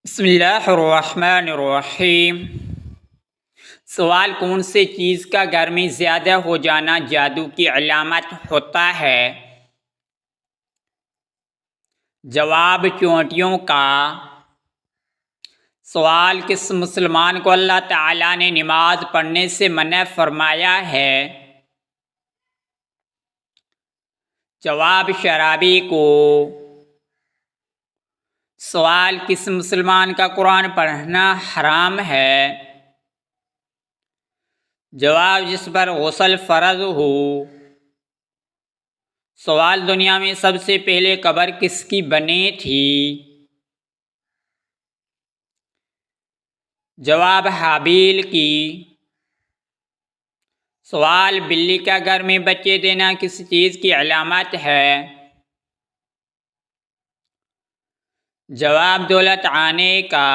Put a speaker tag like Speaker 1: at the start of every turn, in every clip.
Speaker 1: بسم اللہ الرحمن الرحیم۔ سوال: کون سے چیز کا گھر میں زیادہ ہو جانا جادو کی علامت ہوتا ہے؟ جواب: چونٹیوں کا۔ سوال: کس مسلمان کو اللہ تعالیٰ نے نماز پڑھنے سے منع فرمایا ہے؟ جواب: شرابی کو۔ سوال: کس مسلمان کا قرآن پڑھنا حرام ہے؟ جواب: جس پر غسل فرض ہو۔ سوال: دنیا میں سب سے پہلے قبر کس کی بنی تھی؟ جواب: حابیل کی۔ سوال: بلی کا گھر میں بچے دینا کس چیز کی علامت ہے؟ جواب: دولت آنے کا۔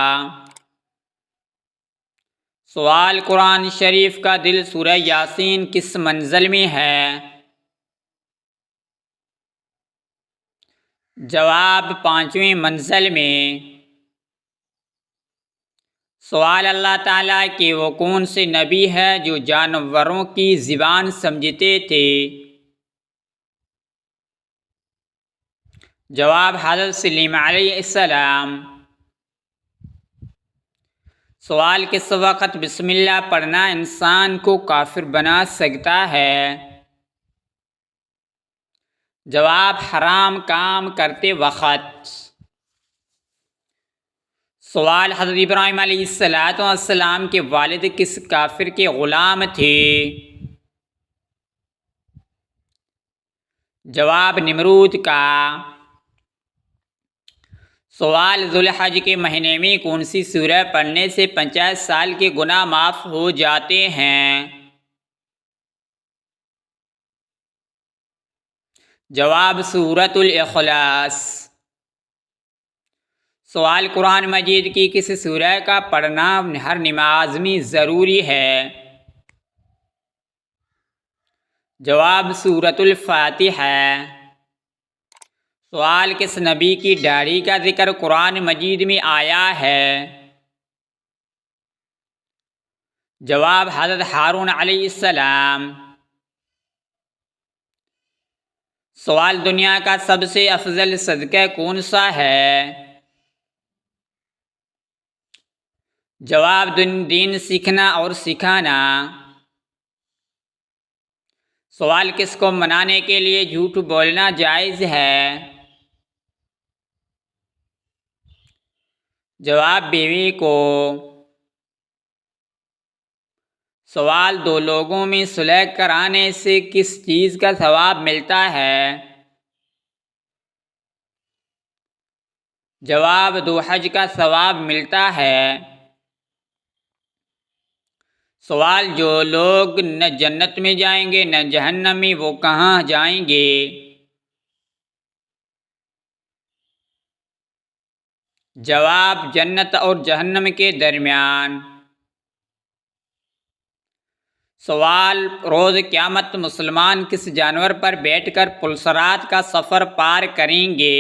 Speaker 1: سوال: قرآن شریف کا دل سورہ یاسین کس منزل میں ہے؟ جواب: 5ویں منزل میں۔ سوال: اللہ تعالیٰ کے وہ کون سے نبی ہے جو جانوروں کی زبان سمجھتے تھے؟ جواب: حضرت سلیم علیہ السلام۔ سوال: کس وقت بسم اللہ پڑھنا انسان کو کافر بنا سکتا ہے؟ جواب: حرام کام کرتے وقت۔ سوال: حضرت ابراہیم علیہ السلام کے والد کس کافر کے غلام تھے؟ جواب: نمرود کا۔ سوال: ذو الحج کے مہینے میں کون سی سورہ پڑھنے سے 50 سال کے گناہ معاف ہو جاتے ہیں؟ جواب: سورۃ الاخلاص۔ سوال: قرآن مجید کی کس سورہ کا پڑھنا ہر نماز میں ضروری ہے؟ جواب: سورۃ الفاتحہ۔ سوال: کس نبی کی داڑھی کا ذکر قرآن مجید میں آیا ہے؟ جواب: حضرت ہارون علیہ السلام۔ سوال: دنیا کا سب سے افضل صدقہ کون سا ہے؟ جواب: دین سیکھنا اور سکھانا۔ سوال: کس کو منانے کے لیے جھوٹ بولنا جائز ہے؟ جواب: بیوی کو۔ سوال: دو لوگوں میں صلح کرانے سے کس چیز کا ثواب ملتا ہے؟ جواب: 2 حج کا ثواب ملتا ہے۔ سوال: جو لوگ نہ جنت میں جائیں گے نہ جہنم میں، وہ کہاں جائیں گے؟ جواب: جنت اور جہنم کے درمیان۔ سوال: روز قیامت مسلمان کس جانور پر بیٹھ کر پلسرات کا سفر پار کریں گے؟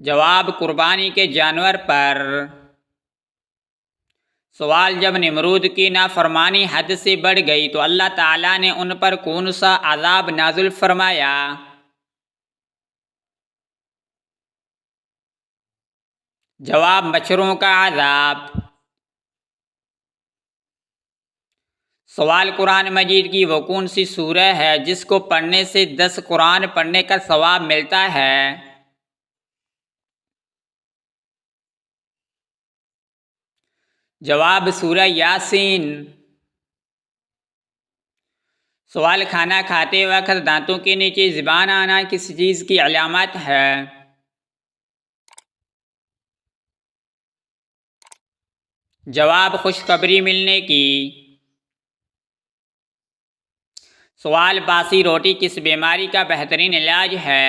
Speaker 1: جواب: قربانی کے جانور پر۔ سوال: جب نمرود کی نافرمانی حد سے بڑھ گئی تو اللہ تعالیٰ نے ان پر کون سا عذاب نازل فرمایا؟ جواب: مچھروں کا عذاب۔ سوال: قرآن مجید کی وہ کون سی سورہ ہے جس کو پڑھنے سے 10 قرآن پڑھنے کا ثواب ملتا ہے؟ جواب: سورہ یاسین۔ سوال: کھانا کھاتے وقت دانتوں کے نیچے زبان آنا کس چیز کی علامت ہے؟ جواب: خوشخبری ملنے کی۔ سوال: باسی روٹی کس بیماری کا بہترین علاج ہے؟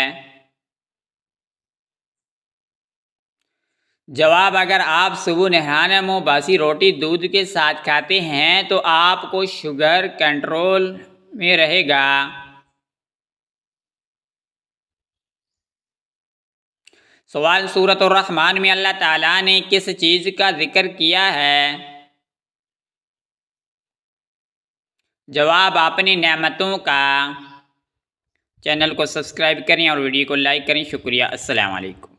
Speaker 1: جواب: اگر آپ صبح نہانا منہ باسی روٹی دودھ کے ساتھ کھاتے ہیں تو آپ کو شوگر کنٹرول میں رہے گا۔ سوال سورۃ الرحمن میں اللہ تعالیٰ نے کس چیز کا ذکر کیا ہے؟ جواب اپنی نعمتوں کا۔ چینل کو سبسکرائب کریں اور ویڈیو کو لائک کریں۔ شکریہ۔ السلام علیکم۔